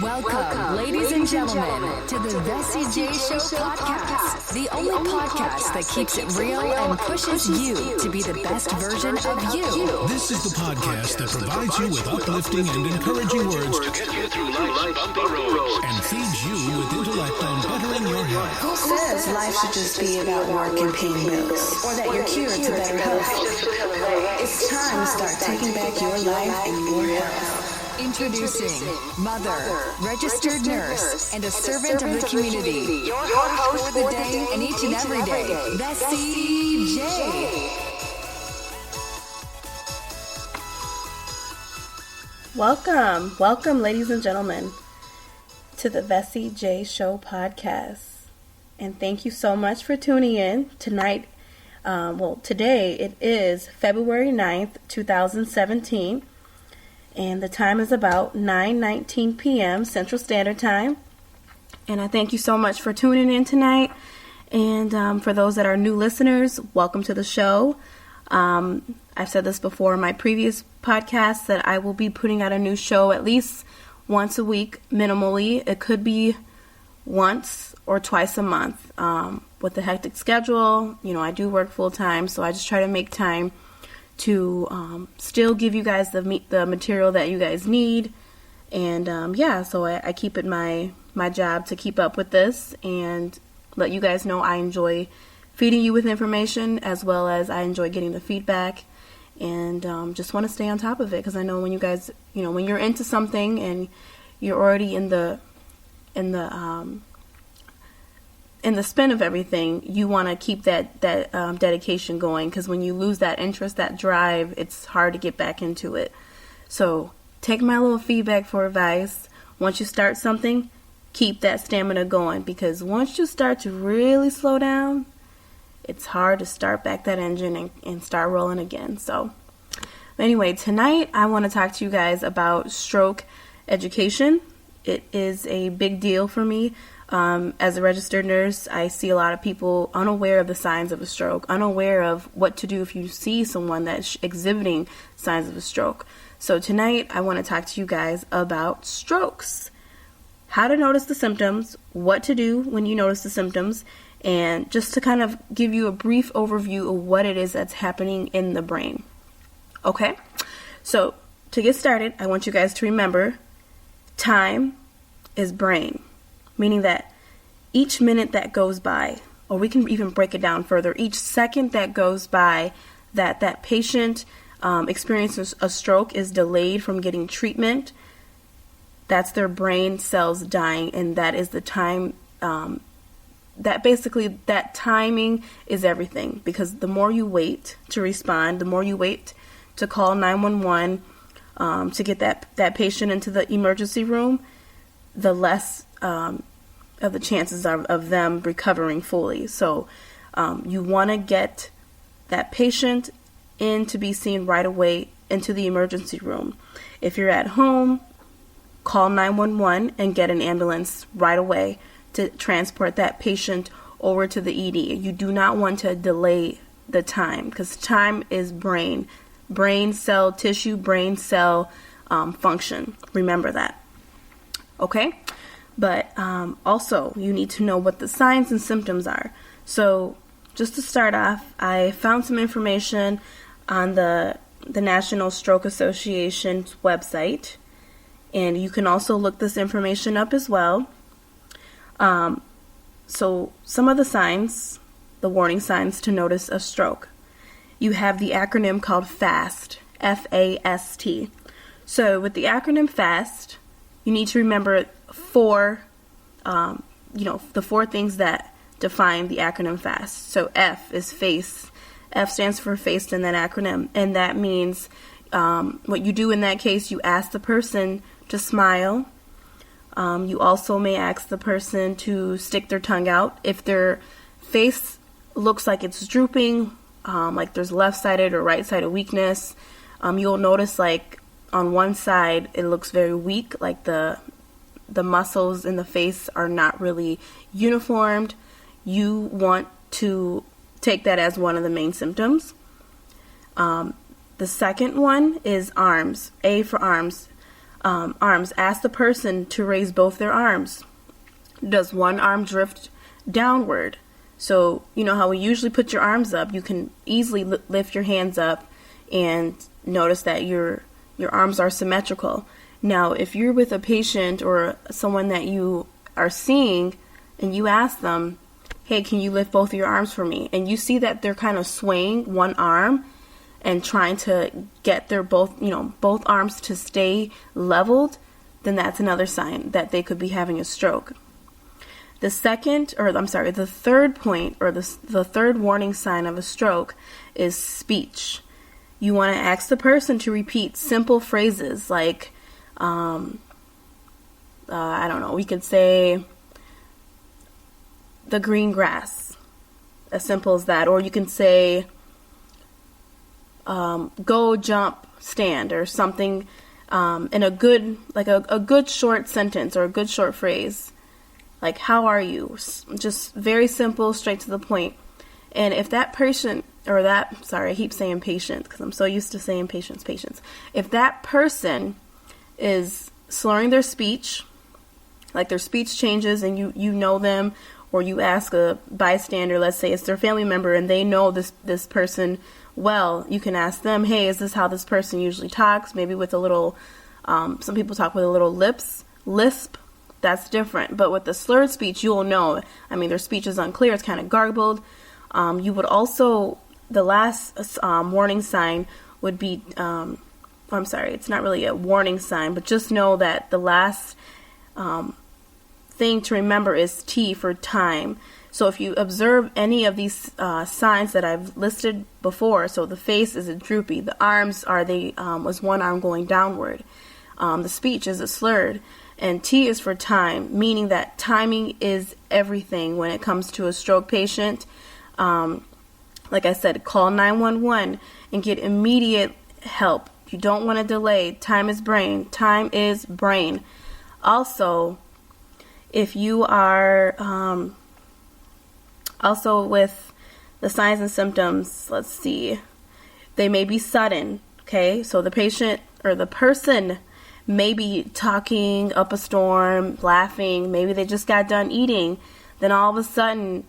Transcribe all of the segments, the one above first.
Welcome, ladies and gentlemen, to the Vessi J Show podcast, the only podcast that keeps it real and pushes you to be the best version of you. This is the podcast that provides you with uplifting and encouraging words to get you through life's bumpy roads and feeds you with intellect on bettering your health. Who says life should just be about work and paying bills, or that you're cured to better health? It's time to start taking back your life and your health. Introducing Mother, registered nurse, and a servant of the community. Your host for the day and each and every day, Vessi J. Welcome, ladies and gentlemen, to the Vessi J Show podcast. And thank you so much for tuning in tonight. Today it is February 9th, 2017. And the time is about 9:19 p.m. Central Standard Time. And I thank you so much for tuning in tonight. And for those that are new listeners, welcome to the show. I've said this before in my previous podcast that I will be putting out a new show at least once a week, minimally. It could be once or twice a month. With the hectic schedule, I do work full time, so I just try to make time to still give you guys the material that you guys need. And so I keep it my job to keep up with this and let you guys know I enjoy feeding you with information, as well as I enjoy getting the feedback, and just want to stay on top of it, because I know when you guys, when you're into something and you're already in the spin of everything, you want to keep that dedication going, because when you lose that interest, that drive, it's hard to get back into it. So take my little feedback for advice. Once you start something, keep that stamina going, because once you start to really slow down, it's hard to start back that engine and start rolling again. So anyway, tonight I want to talk to you guys about stroke education. It is a big deal for me. As a registered nurse, I see a lot of people unaware of the signs of a stroke, unaware of what to do if you see someone that's exhibiting signs of a stroke. So tonight, I want to talk to you guys about strokes, how to notice the symptoms, what to do when you notice the symptoms, and just to kind of give you a brief overview of what it is that's happening in the brain. Okay? So to get started, I want you guys to remember time is brain. Meaning that each minute that goes by, or we can even break it down further, each second that goes by that patient experiences a stroke is delayed from getting treatment, that's their brain cells dying, and that is the time, that timing is everything, because the more you wait to respond, the more you wait to call 911 to get that patient into the emergency room, the less of the chances of them recovering fully. So you want to get that patient in to be seen right away into the emergency room. If you're at home, call 911 and get an ambulance right away to transport that patient over to the ED. You do not want to delay the time, because time is brain cell tissue, brain cell function. Remember that. Okay? But also, you need to know what the signs and symptoms are. So just to start off, I found some information on the National Stroke Association's website, and you can also look this information up as well. So some of the signs, the warning signs to notice a stroke. You have the acronym called FAST, F-A-S-T. So with the acronym FAST, you need to remember the four things that define the acronym FAST. So F is face. F stands for face in that acronym. And that means what you do in that case, you ask the person to smile. You also may ask the person to stick their tongue out. If their face looks like it's drooping, like there's left-sided or right-sided weakness, you'll notice like on one side it looks very weak, like the muscles in the face are not really uniformed. You want to take that as one of the main symptoms. The second one is arms, A for arms. arms. Ask the person to raise both their arms. Does one arm drift downward? So, you know how we usually put your arms up, you can easily lift your hands up and notice that your arms are symmetrical. Now, if you're with a patient or someone that you are seeing and you ask them, hey, can you lift both of your arms for me? And you see that they're kind of swaying one arm and trying to get their both arms to stay leveled, then that's another sign that they could be having a stroke. The third point, or the third warning sign of a stroke is speech. You want to ask the person to repeat simple phrases like, I don't know, we could say, the green grass, as simple as that. Or you can say, go, jump, stand, or something in a good, like a good short sentence or a good short phrase. Like, how are you? Just very simple, straight to the point. And if that patient, I keep saying patient because I'm so used to saying patients. If that person is slurring their speech, like their speech changes and you know them, or you ask a bystander, let's say it's their family member and they know this person well, you can ask them, hey, is this how this person usually talks? Maybe with a little, some people talk with a little lisp. That's different. But with the slurred speech, you will know. I mean, their speech is unclear. It's kind of garbled. You would also, the last warning sign would be, it's not really a warning sign, but just know that the last thing to remember is T for time. So if you observe any of these signs that I've listed before, so the face is droopy, the arms was one arm going downward, the speech is slurred, and T is for time, meaning that timing is everything when it comes to a stroke patient. Like I said, call 911 and get immediate help. You don't want to delay. Time is brain. Time is brain. Also, if you are also with the signs and symptoms, let's see, they may be sudden. Okay, so the patient or the person may be talking up a storm, laughing, maybe they just got done eating, then all of a sudden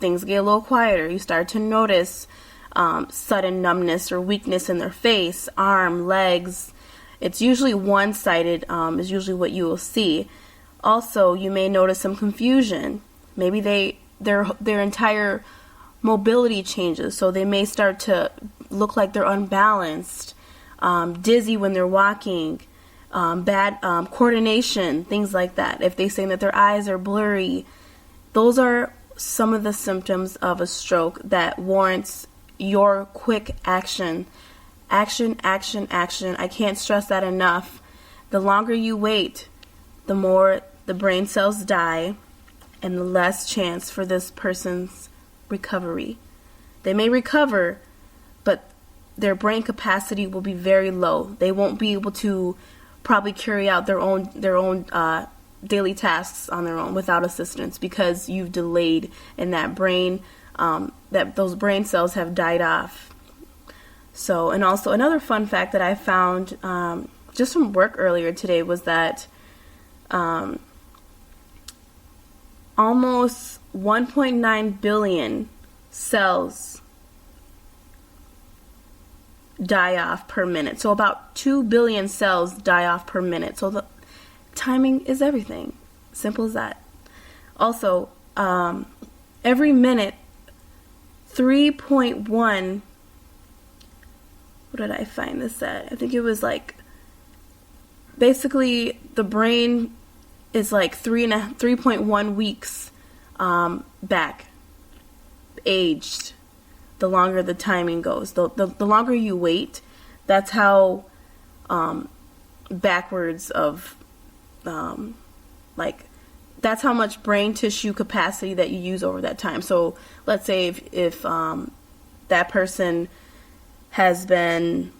things get a little quieter. You start to notice sudden numbness or weakness in their face, arm, legs. It's usually one-sided, is usually what you will see. Also, you may notice some confusion. Maybe their entire mobility changes, so they may start to look like they're unbalanced, dizzy when they're walking, bad coordination, things like that. If they say that their eyes are blurry, those are some of the symptoms of a stroke that warrants your quick action. Action, action, action. I can't stress that enough. The longer you wait, the more the brain cells die and the less chance for this person's recovery. They may recover, but their brain capacity will be very low. They won't be able to probably carry out their own daily tasks on their own without assistance because you've delayed and that brain, that those brain cells have died off. So, and also another fun fact that I found just from work earlier today was that almost 1.9 billion cells die off per minute. So about 2 billion cells die off per minute. So the timing is everything. Simple as that. Also, every minute, 3.1, what did I find this at? I think it was like, basically the brain is like 3.1 weeks back, aged, the longer the timing goes. The longer you wait, that's how backwards of, that's how much brain tissue capacity that you use over that time. So let's say if that person has been,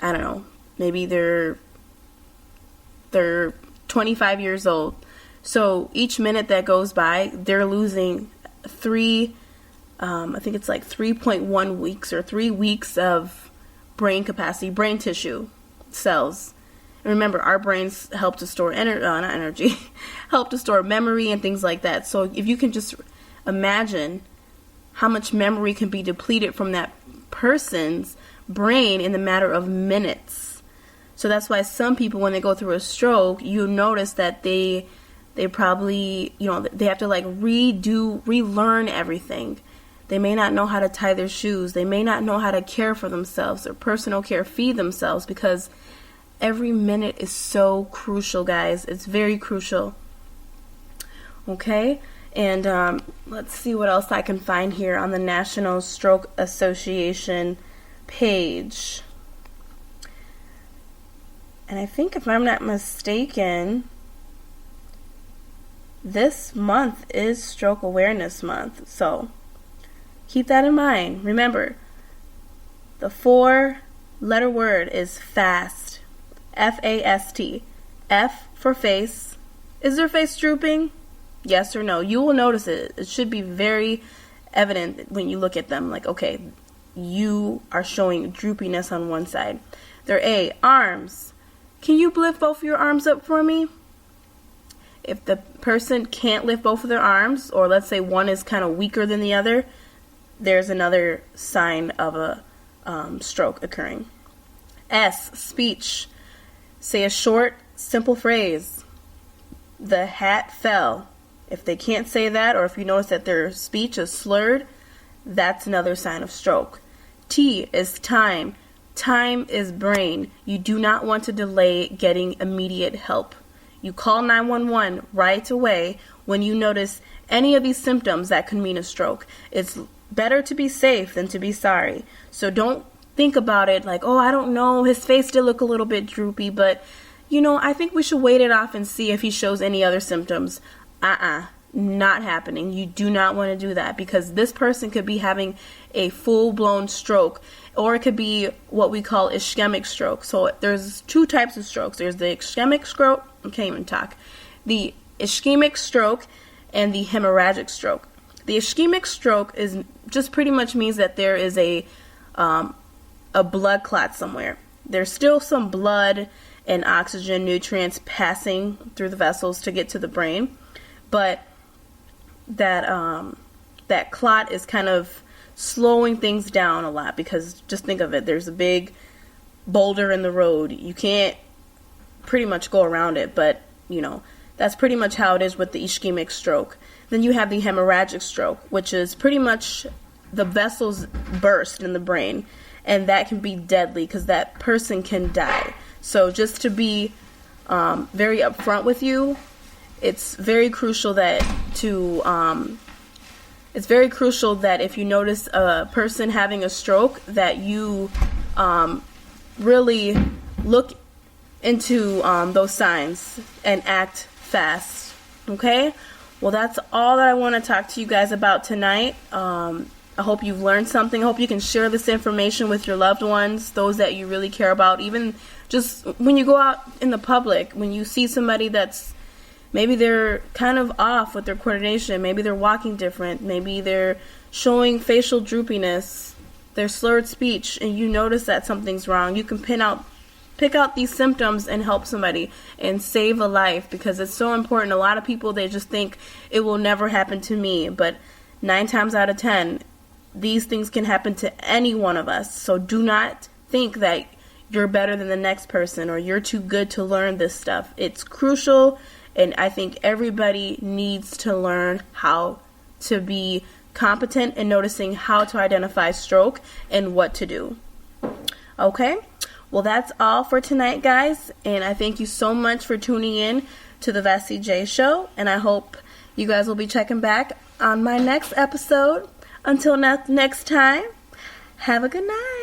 I don't know, maybe they're 25 years old. So each minute that goes by, they're losing I think it's like 3.1 weeks or 3 weeks of brain capacity, brain tissue cells. remember, our brains help to store help to store memory and things like that. So if you can just imagine how much memory can be depleted from that person's brain in the matter of minutes. So that's why some people, when they go through a stroke, you notice that they probably, they have to like relearn everything. They may not know how to tie their shoes. They may not know how to care for themselves or personal care, feed themselves, because every minute is so crucial, guys. It's very crucial. Okay? And let's see what else I can find here on the National Stroke Association page. And I think, if I'm not mistaken, this month is Stroke Awareness Month. So keep that in mind. Remember, the 4-letter word is FAST. F-A-S-T. F for face. Is their face drooping? Yes or no? You will notice it. It should be very evident when you look at them. Like, okay, you are showing droopiness on one side. Their A, arms. Can you lift both of your arms up for me? If the person can't lift both of their arms, or let's say one is kind of weaker than the other, there's another sign of a stroke occurring. S, speech. Say a short, simple phrase. The hat fell. If they can't say that, or if you notice that their speech is slurred, that's another sign of stroke. T is time. Time is brain. You do not want to delay getting immediate help. You call 911 right away when you notice any of these symptoms that could mean a stroke. It's better to be safe than to be sorry. So don't think about it like, oh, I don't know, his face did look a little bit droopy, but I think we should wait it off and see if he shows any other symptoms. Not happening. You do not want to do that, because this person could be having a full-blown stroke, or it could be what we call ischemic stroke. So there's 2 types of strokes. There's the ischemic stroke, I can't even talk, the ischemic stroke and the hemorrhagic stroke. The ischemic stroke is just pretty much means that there is a blood clot somewhere. There's still some blood and oxygen, nutrients passing through the vessels to get to the brain, but that clot is kind of slowing things down a lot, because just think of it, there's a big boulder in the road. You can't pretty much go around it, but that's pretty much how it is with the ischemic stroke. Then you have the hemorrhagic stroke, which is pretty much the vessels burst in the brain, and that can be deadly because that person can die. So just to be very upfront with you, it's very crucial that if you notice a person having a stroke, that you really look into those signs and act fast. Okay? Well, that's all that I want to talk to you guys about tonight. I hope you've learned something. I hope you can share this information with your loved ones, those that you really care about. Even just when you go out in the public, when you see somebody that's maybe they're kind of off with their coordination, maybe they're walking different, maybe they're showing facial droopiness, their slurred speech, and you notice that something's wrong, you can pick out these symptoms and help somebody and save a life, because it's so important. A lot of people, they just think it will never happen to me, but 9 times out of 10, these things can happen to any one of us. So do not think that you're better than the next person or you're too good to learn this stuff. It's crucial, and I think everybody needs to learn how to be competent in noticing how to identify stroke and what to do. Okay? Well, that's all for tonight, guys, and I thank you so much for tuning in to the Vessie J Show, and I hope you guys will be checking back on my next episode. Until next time, have a good night.